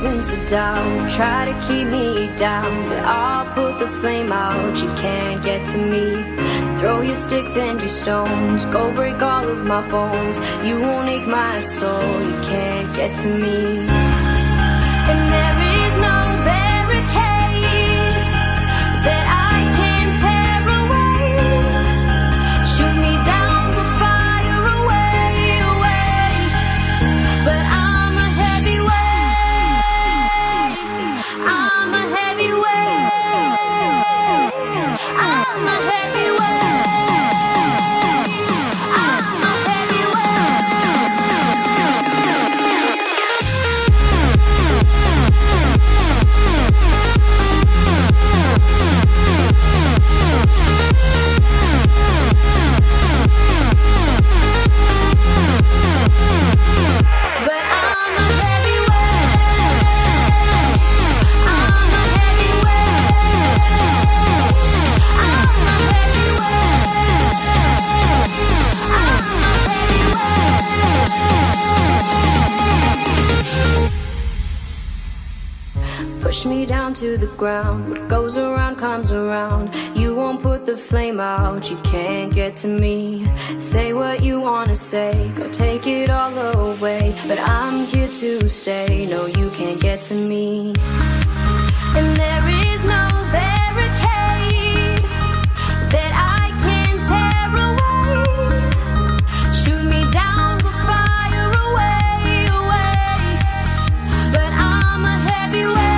reasons to doubt, try to keep me down, but I'll put the flame out. You can't get to me. Throw your sticks and your stones, go break all of my bones. You won't ache my soul. You can't get to me. And there is no barricade that I can tear away. Shoot me down, the fire away, away. But I'm a heavyweight. I'm a heavyweight. I'm a heavyweight. Push me down to the ground. What goes around comes around. You won't put the flame out. You can't get to me. Say what you wanna say, go take it all away, but I'm here to stay. No, you can't get to me. And there is no barricade that I can tear away. Shoot me down, the fire away, away. But I'm a heavyweight.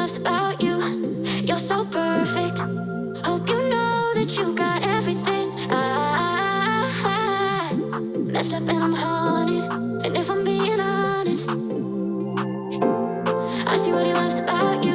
loves about you. You're so perfect. Hope you know that you got everything. I messed up and I'm haunted. And if I'm being honest, I see what he loves about you.